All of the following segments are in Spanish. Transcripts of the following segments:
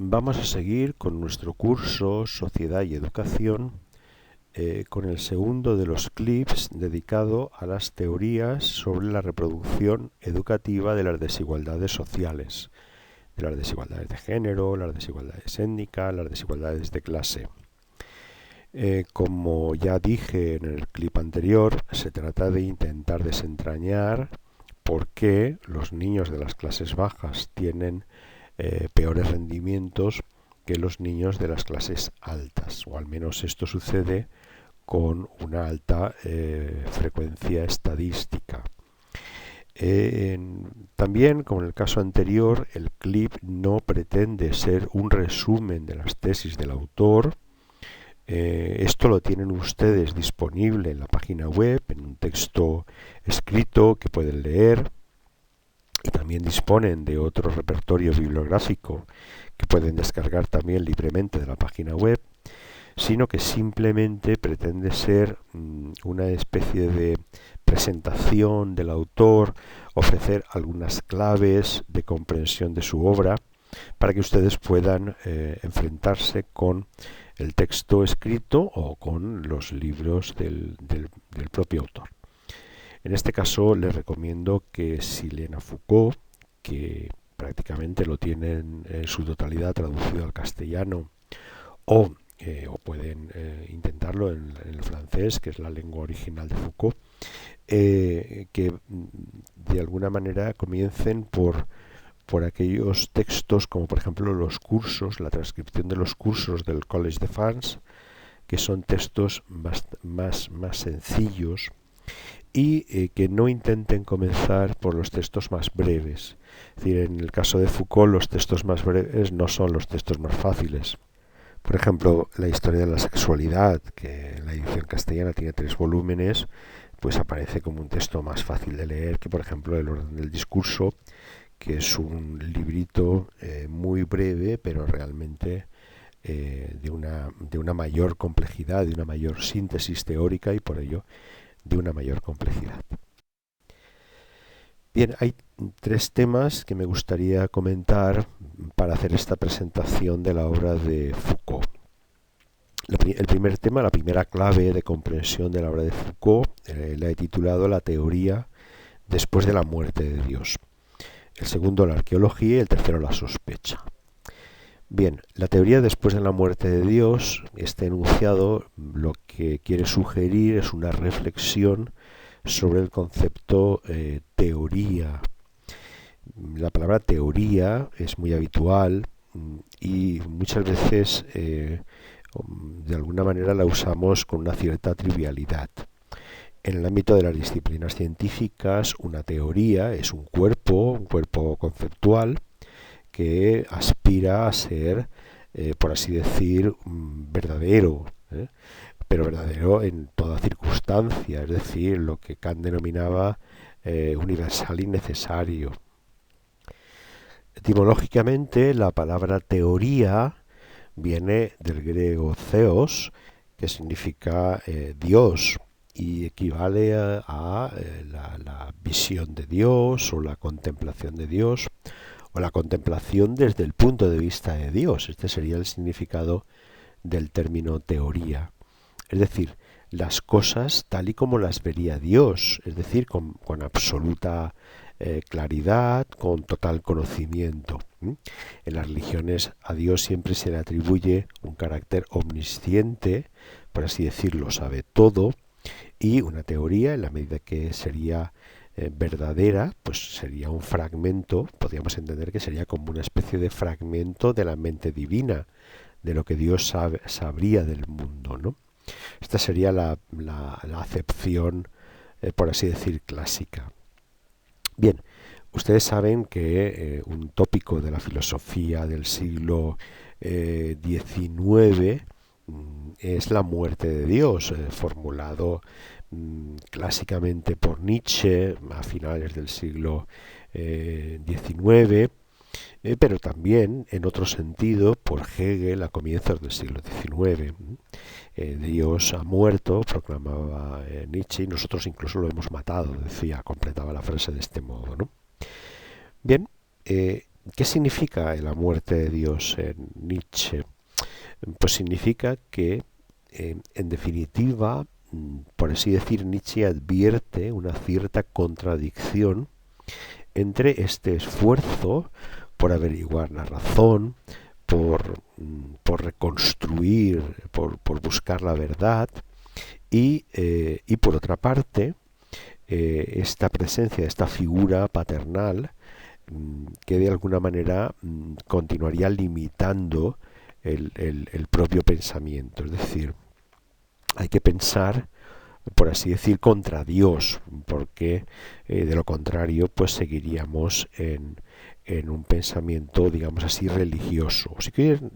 vamos a seguir con nuestro curso Sociedad y Educación con el segundo de los clips dedicado a las teorías sobre la reproducción educativa de las desigualdades sociales, de las desigualdades de género, las desigualdades étnicas, las desigualdades de clase. Como ya dije en el clip anterior, se trata de intentar desentrañar por qué los niños de las clases bajas tienen peores rendimientos que los niños de las clases altas, o al menos esto sucede con una alta frecuencia estadística. También, como en el caso anterior, el clip no pretende ser un resumen de las tesis del autor. Esto lo tienen ustedes disponible en la página web, en un texto escrito que pueden leer, y también disponen de otro repertorio bibliográfico que pueden descargar también libremente de la página web, sino que simplemente pretende ser una especie de presentación del autor, ofrecer algunas claves de comprensión de su obra para que ustedes puedan enfrentarse con el texto escrito o con los libros del propio autor. En este caso les recomiendo que si leen a Foucault, que prácticamente lo tienen en su totalidad traducido al castellano, o pueden intentarlo en el francés, que es la lengua original de Foucault, que de alguna manera comiencen por aquellos textos como por ejemplo los cursos, la transcripción de los cursos del Collège de France, que son textos más sencillos, y que no intenten comenzar por los textos más breves. Es decir, en el caso de Foucault, los textos más breves no son los textos más fáciles. Por ejemplo, la historia de la sexualidad, que en la edición castellana tiene 3 volúmenes, pues aparece como un texto más fácil de leer que, por ejemplo, El orden del discurso, que es un librito muy breve, pero realmente de una mayor complejidad, de una mayor síntesis teórica y por ello de una mayor complejidad. Bien, hay 3 temas que me gustaría comentar para hacer esta presentación de la obra de Foucault. El primer tema, la primera clave de comprensión de la obra de Foucault, la he titulado La teoría después de la muerte de Dios. El segundo, la arqueología, y el tercero, la sospecha. Bien, la teoría después de la muerte de Dios, este enunciado lo que quiere sugerir es una reflexión sobre el concepto teoría. La palabra teoría es muy habitual y muchas veces de alguna manera la usamos con una cierta trivialidad. En el ámbito de las disciplinas científicas, una teoría es un cuerpo conceptual que aspira a ser, por así decir, verdadero, pero verdadero en toda circunstancia, es decir, lo que Kant denominaba universal y necesario. Etimológicamente, la palabra teoría viene del griego theos, que significa Dios, y equivale a la visión de Dios o la contemplación de Dios, o la contemplación desde el punto de vista de Dios. Este sería el significado del término teoría. Es decir, las cosas tal y como las vería Dios, es decir, con absoluta claridad, con total conocimiento. En las religiones a Dios siempre se le atribuye un carácter omnisciente, por así decirlo, sabe todo, y una teoría, en la medida que sería verdadera, pues sería un fragmento, podríamos entender que sería como una especie de fragmento de la mente divina, de lo que Dios sabría del mundo, ¿no? Esta sería la acepción, por así decir, clásica. Bien, ustedes saben que un tópico de la filosofía del siglo XIX es la muerte de Dios, formulado clásicamente por Nietzsche a finales del siglo XIX, pero también en otro sentido por Hegel a comienzos del siglo XIX. Dios ha muerto, proclamaba Nietzsche, y nosotros incluso lo hemos matado, decía, completaba la frase de este modo, ¿no? Bien, ¿Qué significa la muerte de Dios en Nietzsche? Pues significa que, en definitiva, por así decir, Nietzsche advierte una cierta contradicción entre este esfuerzo por averiguar la razón, por reconstruir, por buscar la verdad, y por otra parte, esta presencia, esta figura paternal, que de alguna manera continuaría limitando el propio pensamiento. Es decir, hay que pensar, por así decir, contra Dios, porque de lo contrario, pues seguiríamos en un pensamiento, digamos así, religioso. Si quieren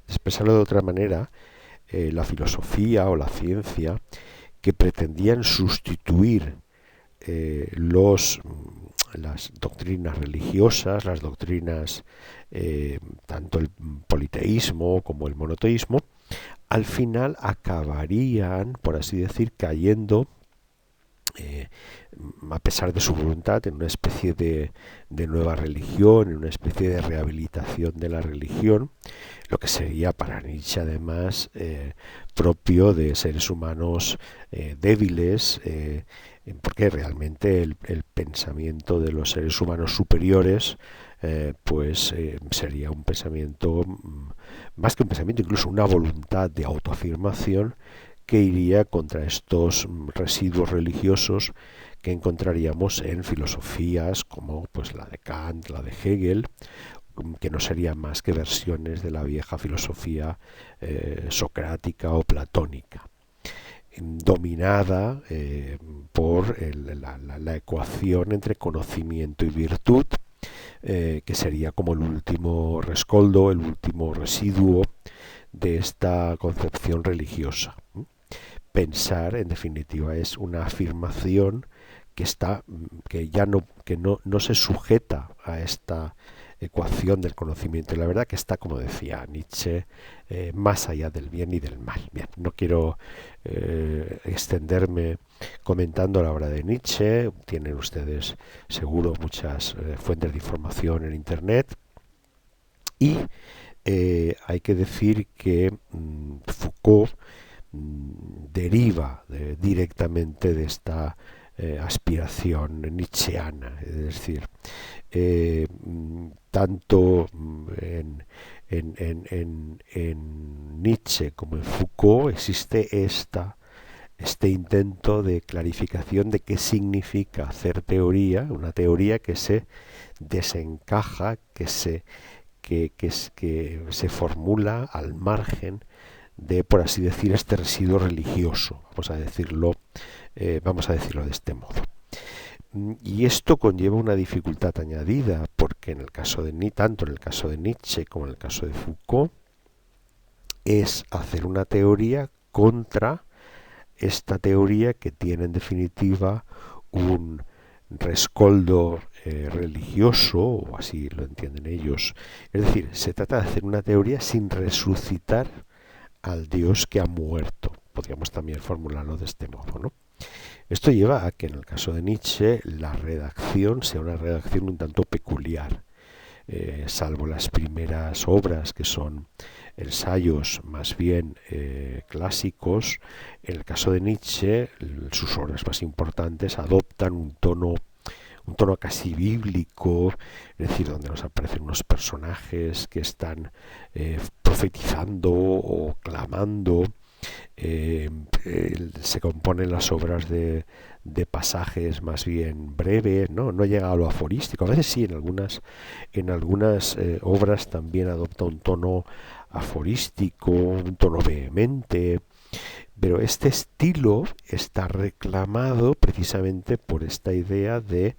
expresarlo de otra manera, la filosofía o la ciencia que pretendían sustituir las doctrinas religiosas, las doctrinas, tanto el politeísmo como el monoteísmo, al final acabarían, por así decir, cayendo, a pesar de su voluntad, en una especie de nueva religión, en una especie de rehabilitación de la religión, lo que sería para Nietzsche además propio de seres humanos débiles, porque realmente el pensamiento de los seres humanos superiores sería un pensamiento, más que un pensamiento, incluso una voluntad de autoafirmación que iría contra estos residuos religiosos que encontraríamos en filosofías como pues la de Kant, la de Hegel, que no serían más que versiones de la vieja filosofía socrática o platónica, dominada por la ecuación entre conocimiento y virtud, que sería como el último rescoldo, el último residuo de esta concepción religiosa. Pensar, en definitiva, es una afirmación que no se sujeta a esta ecuación del conocimiento. Y la verdad que está, como decía Nietzsche, más allá del bien y del mal. Bien, no quiero extenderme comentando la obra de Nietzsche. Tienen ustedes seguro muchas fuentes de información en Internet. Y hay que decir que Foucault deriva directamente de esta aspiración nietzscheana, es decir, tanto en Nietzsche como en Foucault existe este intento de clarificación de qué significa hacer teoría, una teoría que se desencaja, que se formula al margen de, por así decir, este residuo religioso, vamos a decirlo de este modo. Y esto conlleva una dificultad añadida, porque tanto en el caso de Nietzsche como en el caso de Foucault, es hacer una teoría contra esta teoría que tiene en definitiva un rescoldo religioso, o así lo entienden ellos. Es decir, se trata de hacer una teoría sin resucitar al Dios que ha muerto. Podríamos también formularlo de este modo, ¿no? Esto lleva a que en el caso de Nietzsche la redacción sea una redacción un tanto peculiar, salvo las primeras obras que son ensayos más bien clásicos. En el caso de Nietzsche, sus obras más importantes adoptan un tono casi bíblico, es decir, donde nos aparecen unos personajes que están profetizando o clamando. Se componen las obras de pasajes más bien breves, no llega a lo aforístico. A veces sí, en algunas obras también adopta un tono aforístico, un tono vehemente, pero este estilo está reclamado precisamente por esta idea de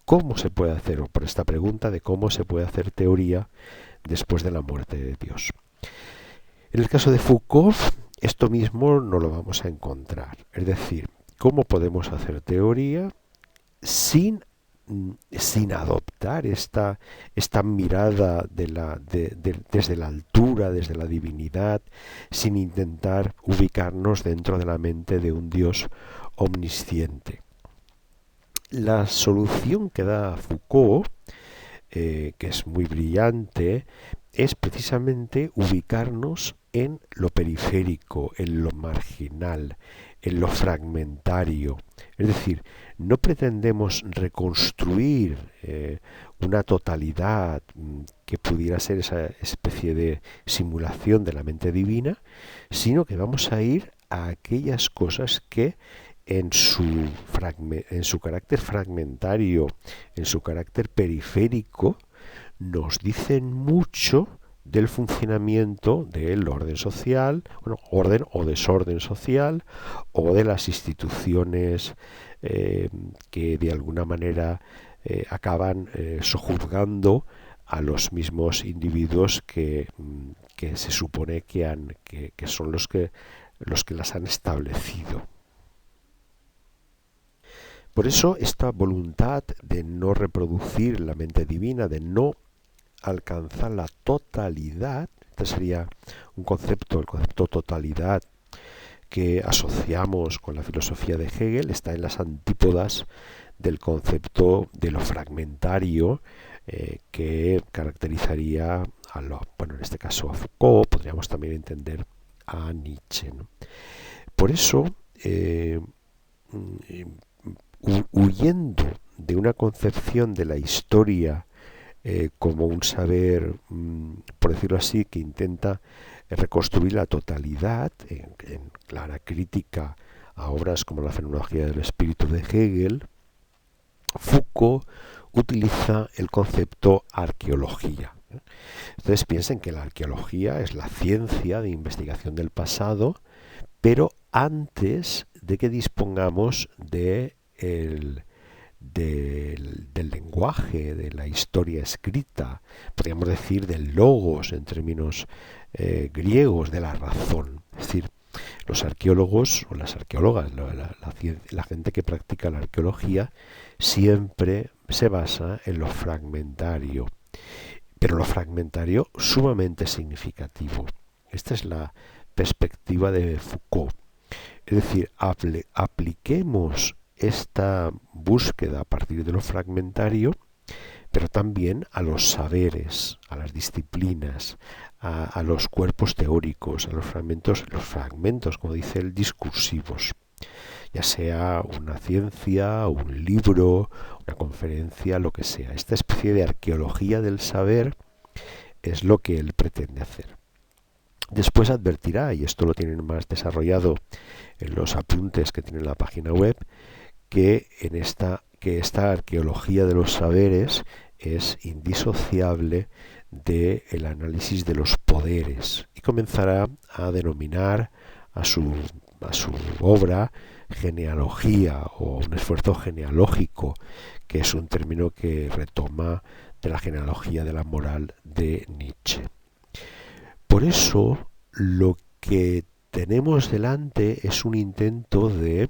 cómo se puede hacer, o por esta pregunta de cómo se puede hacer teoría después de la muerte de Dios. En el caso de Foucault, esto mismo no lo vamos a encontrar. Es decir, ¿cómo podemos hacer teoría sin adoptar esta mirada desde la altura, desde la divinidad, sin intentar ubicarnos dentro de la mente de un Dios omnisciente? La solución que da Foucault que es muy brillante, es precisamente ubicarnos en lo periférico, en lo marginal, en lo fragmentario. Es decir, no pretendemos reconstruir una totalidad que pudiera ser esa especie de simulación de la mente divina, sino que vamos a ir a aquellas cosas que en su carácter fragmentario, en su carácter periférico, nos dicen mucho del funcionamiento del orden social, bueno, orden o desorden social, o de las instituciones que de alguna manera acaban sojuzgando a los mismos individuos que se supone que son los que las han establecido. Por eso esta voluntad de no reproducir la mente divina, de no alcanzar la totalidad, este sería un concepto, el concepto totalidad, que asociamos con la filosofía de Hegel, está en las antípodas del concepto de lo fragmentario que caracterizaría en este caso a Foucault, podríamos también entender a Nietzsche, ¿no? Por eso, huyendo de una concepción de la historia como un saber, por decirlo así, que intenta reconstruir la totalidad en clara crítica a obras como la Fenomenología del Espíritu de Hegel, Foucault utiliza el concepto arqueología. Entonces piensen que la arqueología es la ciencia de investigación del pasado, pero antes de que dispongamos del lenguaje, de la historia escrita, podríamos decir del logos en términos griegos, de la razón. Es decir, los arqueólogos o las arqueólogas, la gente que practica la arqueología, siempre se basa en lo fragmentario, pero lo fragmentario sumamente significativo. Esta es la perspectiva de Foucault. Es decir, apliquemos esta búsqueda a partir de lo fragmentario, pero también a los saberes, a las disciplinas, a los cuerpos teóricos, a los fragmentos, como dice él, discursivos, ya sea una ciencia, un libro, una conferencia, lo que sea. Esta especie de arqueología del saber es lo que él pretende hacer. Después advertirá, y esto lo tienen más desarrollado en los apuntes que tiene en la página web, que esta arqueología de los saberes es indisociable del análisis de los poderes, y comenzará a denominar a su obra genealogía o un esfuerzo genealógico, que es un término que retoma de la genealogía de la moral de Nietzsche. Por eso lo que tenemos delante es un intento de,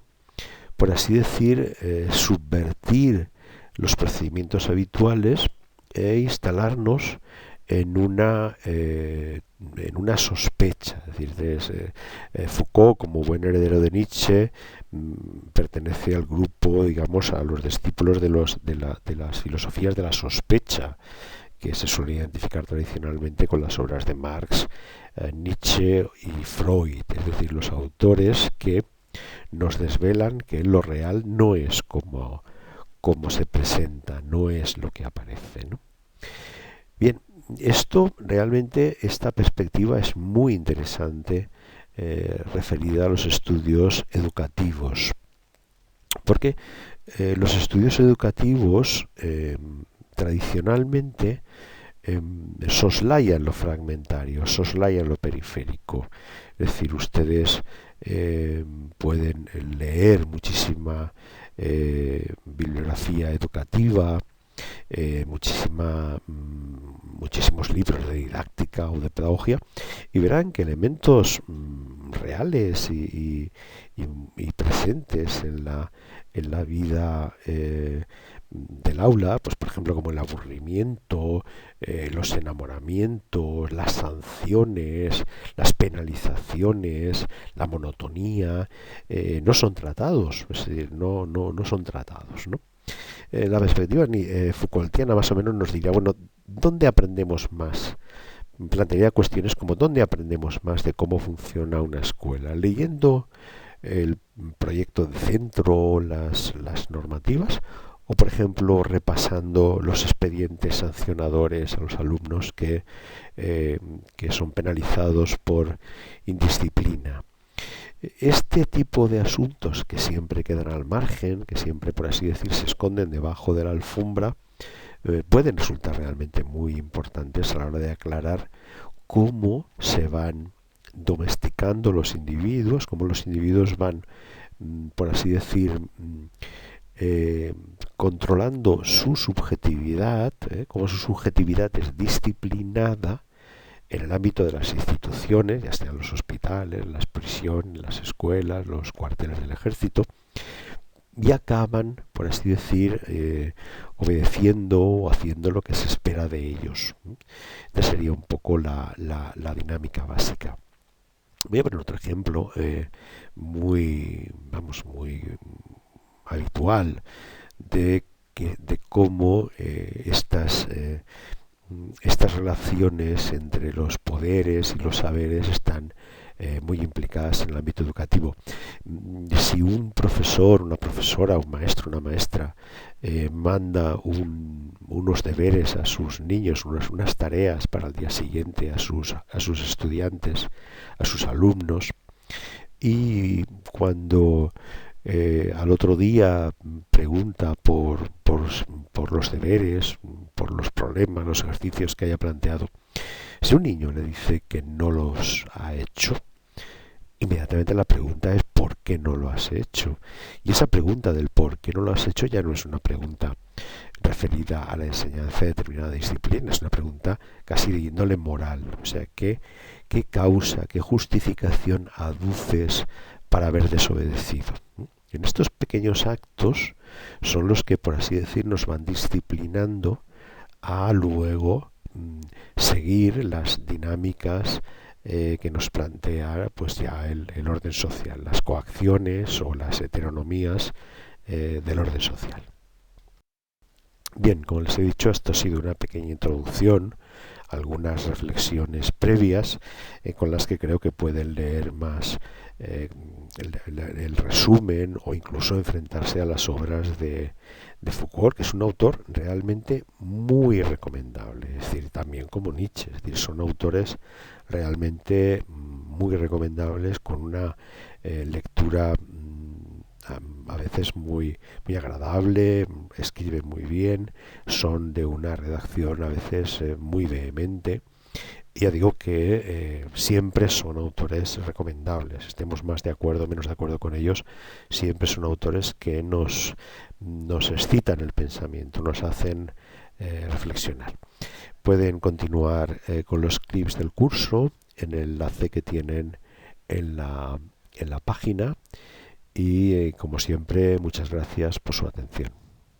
por así decir, subvertir los procedimientos habituales e instalarnos en una sospecha. Es decir, Foucault, como buen heredero de Nietzsche, pertenece al grupo, digamos, a los discípulos de las filosofías de la sospecha, que se suele identificar tradicionalmente con las obras de Marx, Nietzsche y Freud, es decir, los autores que nos desvelan que lo real no es como se presenta, no es lo que aparece, ¿no? Bien, esta perspectiva es muy interesante referida a los estudios educativos, porque los estudios educativos tradicionalmente soslayan lo fragmentario, soslayan lo periférico. Es decir, ustedes pueden leer muchísima bibliografía educativa, muchísimos libros de didáctica o de pedagogía, y verán que elementos reales y presentes en la vida del aula, pues por ejemplo como el aburrimiento, los enamoramientos, las sanciones, las penalizaciones, la monotonía, no son tratados, es decir, no son tratados, ¿no? la perspectiva Foucaultiana más o menos nos diría, bueno, ¿dónde aprendemos más? Plantearía cuestiones como ¿dónde aprendemos más de cómo funciona una escuela? ¿Leyendo el proyecto de centro, las normativas? O, por ejemplo, repasando los expedientes sancionadores a los alumnos que son penalizados por indisciplina. Este tipo de asuntos que siempre quedan al margen, que siempre, por así decir, se esconden debajo de la alfombra, pueden resultar realmente muy importantes a la hora de aclarar cómo se van domesticando los individuos, cómo los individuos van, por así decir, controlando su subjetividad, cómo su subjetividad es disciplinada en el ámbito de las instituciones, ya sean los hospitales, las prisiones, las escuelas, los cuarteles del ejército, y acaban, por así decir, obedeciendo o haciendo lo que se espera de ellos. Esta sería un poco la dinámica básica. Voy a poner otro ejemplo muy habitual de cómo estas relaciones entre los poderes y los saberes están muy implicadas en el ámbito educativo. Si un profesor, una profesora, un maestro, una maestra manda unos deberes a sus niños, unas tareas para el día siguiente a sus estudiantes, a sus alumnos, y cuando al otro día pregunta por los deberes, por los problemas, los ejercicios que haya planteado, si un niño le dice que no los ha hecho, inmediatamente la pregunta es ¿por qué no lo has hecho? Y esa pregunta del ¿por qué no lo has hecho? Ya no es una pregunta referida a la enseñanza de determinada disciplina, es una pregunta casi de índole moral. O sea, ¿qué causa, qué justificación aduces para haber desobedecido? En estos pequeños actos son los que, por así decir, nos van disciplinando a luego seguir las dinámicas que nos plantea pues ya el orden social, las coacciones o las heteronomías del orden social. Bien, como les he dicho, esto ha sido una pequeña introducción, algunas reflexiones previas con las que creo que pueden leer más el resumen o incluso enfrentarse a las obras de Foucault, que es un autor realmente muy recomendable, es decir, también como Nietzsche, es decir, son autores realmente muy recomendables con una lectura a veces muy agradable, escriben muy bien, son de una redacción a veces muy vehemente. Ya digo que siempre son autores recomendables, estemos más de acuerdo o menos de acuerdo con ellos, siempre son autores que nos excitan el pensamiento, nos hacen reflexionar. Pueden continuar con los clips del curso en el enlace que tienen en la página y como siempre muchas gracias por su atención.